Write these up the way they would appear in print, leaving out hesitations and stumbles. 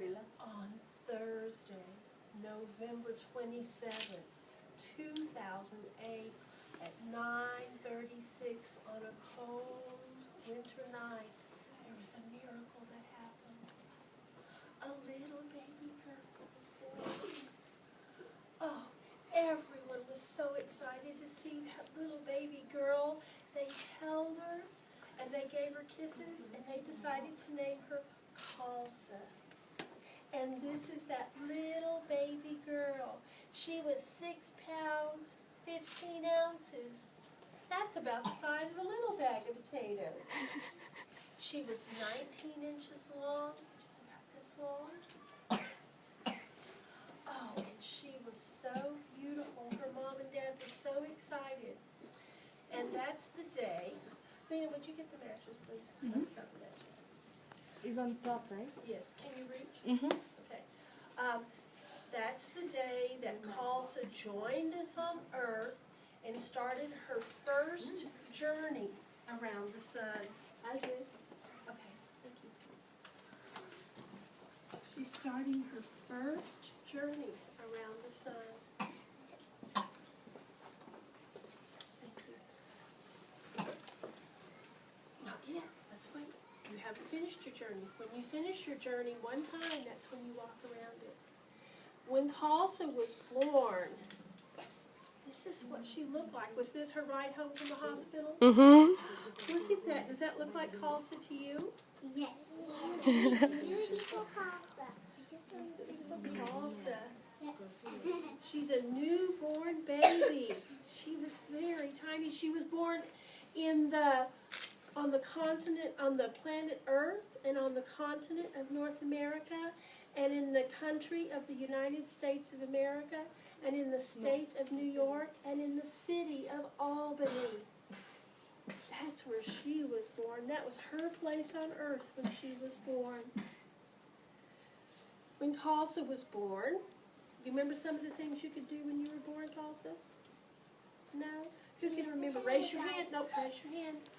On Thursday, November 27th, 2008, at 9:36 on a cold winter night, there was a miracle that happened. A little baby girl was born. Oh, everyone was so excited to see that little baby girl. They held her, and they gave her kisses, and they decided to name her Kalsa. And this is that little baby girl. She was 6 pounds, 15 ounces. That's about the size of a little bag of potatoes. She was 19 inches long, which is about this long. Oh, and she was so beautiful. Her mom and dad were so excited. And that's the day. Lena, would you get the matches, please? Mm-hmm. I found the matches. It's on top, right? Yes. Can you reach? Mm-hmm. Okay. That's the day that Kalsa joined us on Earth and started her first journey around the sun. Okay, thank you. She's starting her first journey around the sun. Thank you. Not yet. Let's wait. You haven't finished your journey. When you finish your journey one time, that's when you walk around it. When Kalsa was born, this is what she looked like. Was this her ride home from the hospital? Mm-hmm. Look at that. Does that look like Kalsa to you? Yes. Beautiful Kalsa. I just want to see Kalsa. She's a newborn baby. She was very tiny. She was born on the planet Earth, and on the continent of North America, and in the country of the United States of America, and in the state of New York, and in the city of Albany. That's where she was born. That was her place on Earth when she was born. When Kalsa was born, you remember some of the things you could do when you were born, Kalsa? No? Who can remember? Raise your hand. No, raise your hand.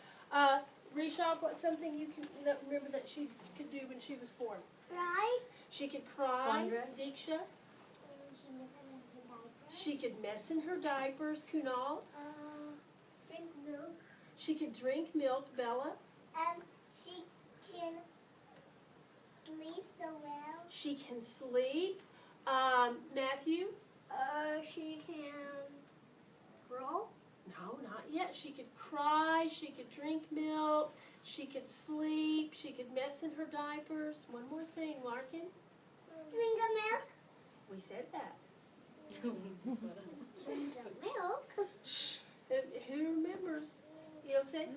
Rishabh, what's something you can remember that she could do when she was born? Cry. She could cry, Diksha. She could mess in her diapers, Kunal. Drink milk. She could drink milk, Bella. And she can sleep so well. She can sleep, Matthew. She can crawl. No, not yet. She could cry, she could drink milk, she could sleep, she could mess in her diapers. One more thing, Larkin. Drink the milk. We said that. Drink the milk. Shh. Who remembers? You'll say,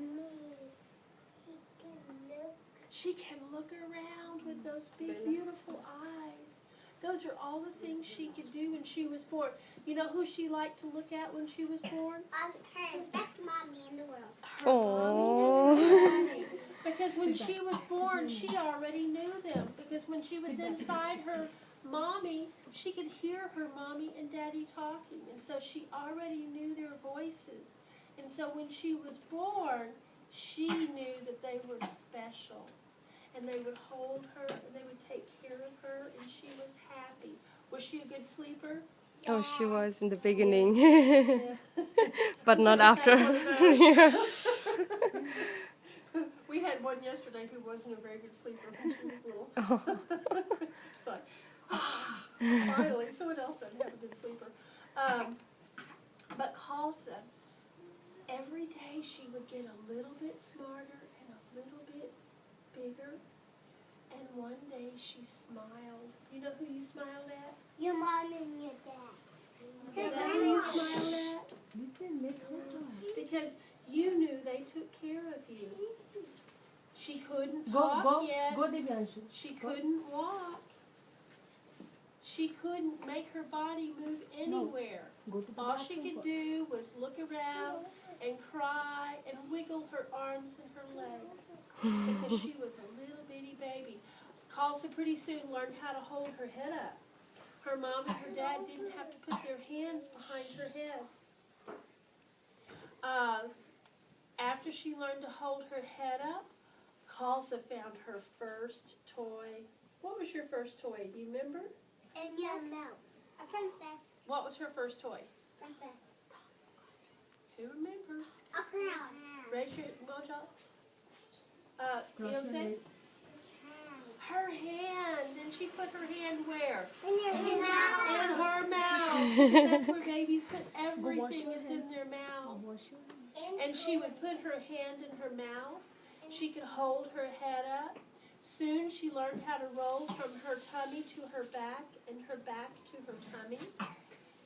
she can look around with those big, beautiful eyes. Those are all the things she could do when she was born. You know who she liked to look at when she was born? Her best mommy in the world. Her mommy and her daddy. Because when she was born, she already knew them. Because when she was inside her mommy, she could hear her mommy and daddy talking. And so she already knew their voices. And so when she was born, she knew that they were special. And they would hold her, and they would take care of her, and she was happy. Was she a good sleeper? Oh, she was in the beginning, Yeah. but not after. Yeah. We had one yesterday who wasn't a very good sleeper when she was little. Oh. It's like, finally, someone else doesn't have a good sleeper. But Kalsa, every day she would get a little bit smarter and a little bit bigger, and one day she smiled. You know who you smiled at? Your mom and your dad. Is that who you smiled at? Because you knew they took care of you. She couldn't talk yet. She couldn't walk. She couldn't make her body move anywhere. All she could do was look around and cry and wiggle her arms and her legs because she was a little bitty baby. Kalsa pretty soon learned how to hold her head up. Her mom and her dad didn't have to put their hands behind her head. After she learned to hold her head up, Kalsa found her first toy What was your first toy? Do you remember? And your mouth. A princess. What was her first toy? Princess. Who remembers? A crown. Raise your mojo. You know what I'm saying? Her hand. And she put her hand where? In your mouth. In her mouth. Because that's where babies put everything that's in their mouth. And she would put her hand in her mouth. She could hold her head up. Soon she learned how to roll from her tummy to her back and her back to her tummy.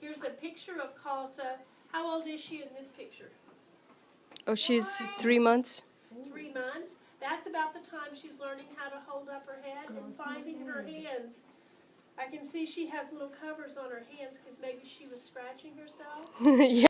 Here's a picture of Kalsa. How old is she in this picture? Oh, she's 3 months. 3 months. That's about the time she's learning how to hold up her head and finding her hands. I can see she has little covers on her hands because maybe she was scratching herself. Yeah.